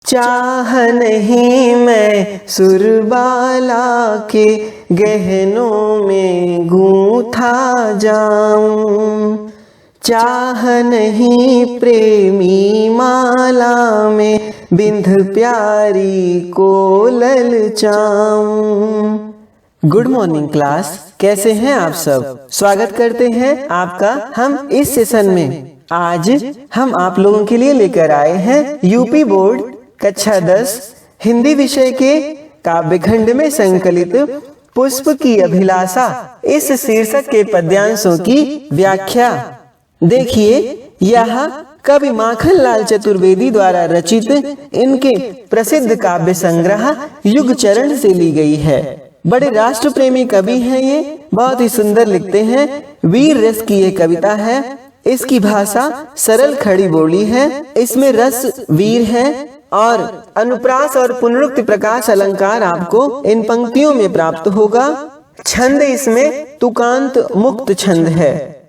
चाह नहीं मैं सुरबाला के गहनों में गूंथा जाऊं, चाह नहीं प्रेमी माला में बिंध प्यारी को ललचाऊं। गुड मॉर्निंग क्लास, कैसे हैं आप सब। स्वागत करते हैं आपका हम इस सेशन में। आज हम आप लोगों के लिए लेकर आए हैं यूपी बोर्ड कक्षा 10 हिंदी विषय के काव्यखंड में संकलित पुष्प की अभिलाषा इस शीर्षक के पद्यांशों की व्याख्या। देखिए, यह कवि माखनलाल चतुर्वेदी द्वारा रचित इनके प्रसिद्ध काव्य संग्रह युग चरण से ली गई है। बड़े राष्ट्र प्रेमी कवि हैं ये, बहुत ही सुंदर लिखते हैं। वीर रस की ये कविता है। इसकी भाषा सरल खड़ी बोली है। इसमें रस वीर है और अनुप्रास और पुनरुक्ति प्रकाश अलंकार आपको इन पंक्तियों में प्राप्त होगा। छंद इसमें तुकांत मुक्त छंद है।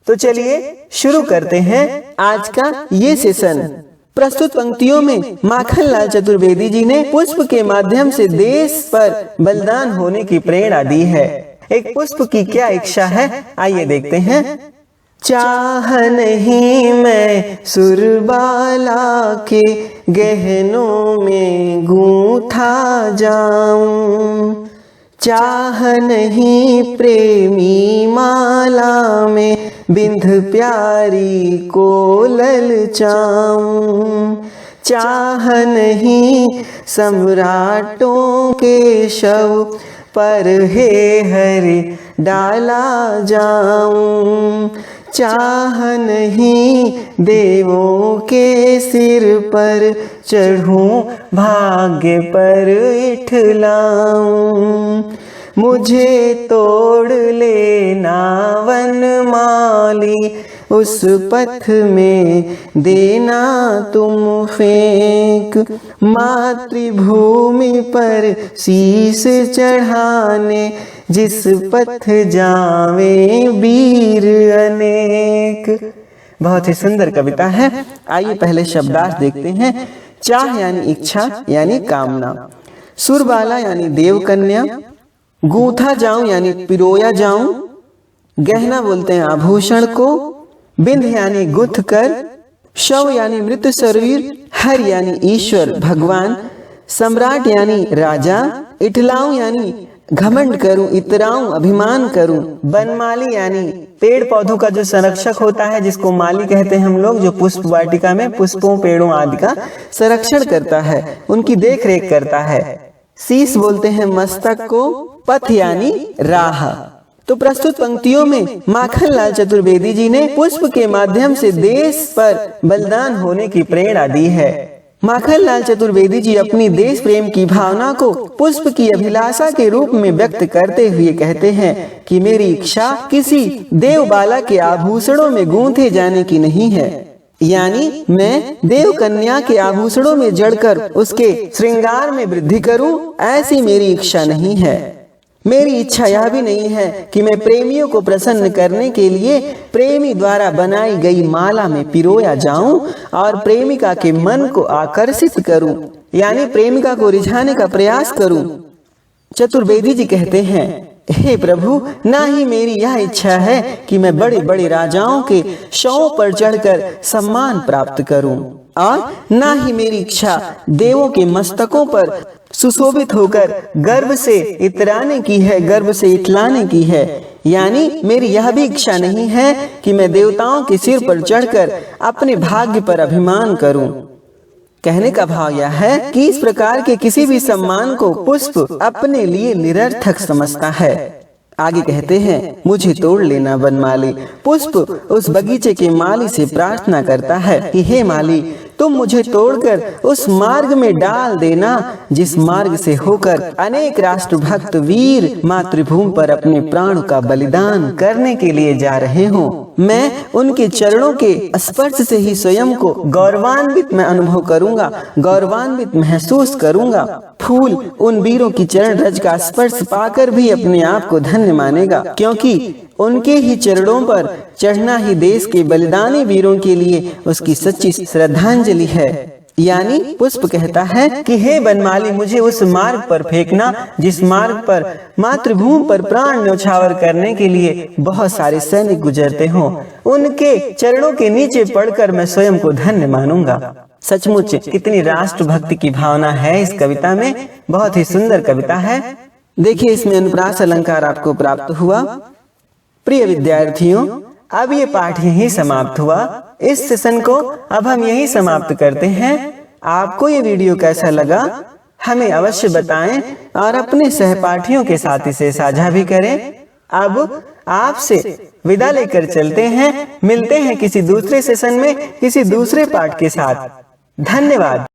तो चलिए शुरू करते हैं आज का ये सेशन। प्रस्तुत पंक्तियों में माखनलाल चतुर्वेदी जी ने पुष्प के माध्यम से देश पर बलिदान होने की प्रेरणा दी है। एक पुष्प की क्या इच्छा है, आइए देखते हैं। चाह नहीं मैं सुरबाला के गहनों में गूंथा जाऊं, चाह नहीं प्रेमी माला में बिंध प्यारी को ललचाऊं, चाह नहीं सम्राटों के शव पर हे हरि डाला जाऊं, चाह नहीं देवों के सिर पर चढ़ूं भाग्य पर इठलाऊं, मुझे तोड़ लेना वनमाली उस पथ में देना तुम फेंक, मातृभूमि पर शीश चढ़ाने जिस पथ जावे वीर अनेक। बहुत ही सुंदर कविता है। आइए पहले शब्दार्थ देखते हैं। चाह यानी इच्छा यानी कामना, सुरबाला यानी देव कन्या, गूंथा जाऊं यानी पिरोया जाऊं, गहना बोलते हैं आभूषण को, बिंध यानी गुथ कर, शव यानी मृत शरीर, हर यानी ईश्वर भगवान, सम्राट यानी राजा, इठलाऊं यानी घमंड करूं, इतराऊं अभिमान करूं, बनमाली यानी पेड़ पौधों का जो संरक्षक होता है, जिसको माली कहते हैं हम लोग, जो पुष्प वाटिका में पुष्पों पेड़ों आदि का संरक्षण करता है, उनकी देख रेख करता है। शीश बोलते हैं मस्तक को, पथ यानी राह। तो प्रस्तुत पंक्तियों में माखनलाल चतुर्वेदी जी ने पुष्प के माध्यम से देश पर बलिदान होने की प्रेरणा दी है। माखनलाल चतुर्वेदी जी अपनी देश प्रेम की भावना को पुष्प की अभिलाषा के रूप में व्यक्त करते हुए कहते हैं कि मेरी इच्छा किसी देवबाला के आभूषणों में गूंथे जाने की नहीं है, यानी मैं देव कन्या के आभूषणों में जड़कर उसके श्रृंगार में वृद्धि करूं, ऐसी मेरी इच्छा नहीं है। मेरी इच्छा यह भी नहीं है कि मैं प्रेमियों को प्रसन्न करने के लिए प्रेमी द्वारा बनाई गई माला में पिरोया जाऊं और प्रेमिका के मन को आकर्षित करूं, यानी प्रेमिका को रिझाने का प्रयास करूं। चतुर्वेदी जी कहते हैं, हे प्रभु, ना ही मेरी यह इच्छा है कि मैं बड़े बड़े राजाओं के शवों पर चढ़कर सम्मान प्राप्त करूं, और ना ही मेरी इच्छा देवों के मस्तकों पर सुशोभित होकर गर्व से इतराने की है, गर्व से इतलाने की है, यानी मेरी यह भी इच्छा नहीं है कि मैं देवताओं के सिर पर चढ़कर अपने भाग्य पर अभिमान करूं। कहने का भाव यह है कि इस प्रकार के किसी भी सम्मान को पुष्प अपने लिए निरर्थक समझता है। आगे कहते हैं, मुझे तोड़ लेना वनमाली। पुष्प उस बगीचे के माली से प्रार्थना करता है कि हे माली, तुम मुझे तोड़कर उस मार्ग में डाल देना जिस मार्ग से होकर अनेक राष्ट्रभक्त वीर मातृभूमि पर अपने प्राणों का बलिदान करने के लिए जा रहे हो। मैं उनके चरणों के स्पर्श से ही स्वयं को गौरवान्वित मैं अनुभव करूंगा, गौरवान्वित महसूस करूंगा। फूल उन वीरों की चरण रज का स्पर्श पाकर भी अपने आप को धन्य मानेगा, क्योंकि उनके ही चरणों पर चढ़ना ही देश के बलिदानी वीरों के लिए उसकी सच्ची श्रद्धांजलि है। यानी पुष्प कहता है कि हे बनमाली, मुझे उस मार्ग पर फेंकना जिस मार्ग पर मातृभूमि पर प्राण न्यौछावर करने के लिए बहुत सारे सैनिक गुजरते हों। उनके चरणों के नीचे पड़कर मैं स्वयं को धन्य मानूंगा। सचमुच कितनी राष्ट्रभक्ति की भावना है इस कविता में। बहुत ही सुंदर कविता है। देखिए, इसमें अनुप्रास अलंकार आपको प्राप्त हुआ। प्रिय विद्यार्थियों, अब ये पाठ यहीं समाप्त हुआ। इस सेशन को अब हम यहीं समाप्त करते हैं। आपको ये वीडियो कैसा लगा हमें अवश्य बताएं और अपने सहपाठियों के साथ इसे साझा भी करें। अब आपसे विदा लेकर चलते हैं। मिलते हैं किसी दूसरे सेशन में किसी दूसरे पाठ के साथ। धन्यवाद।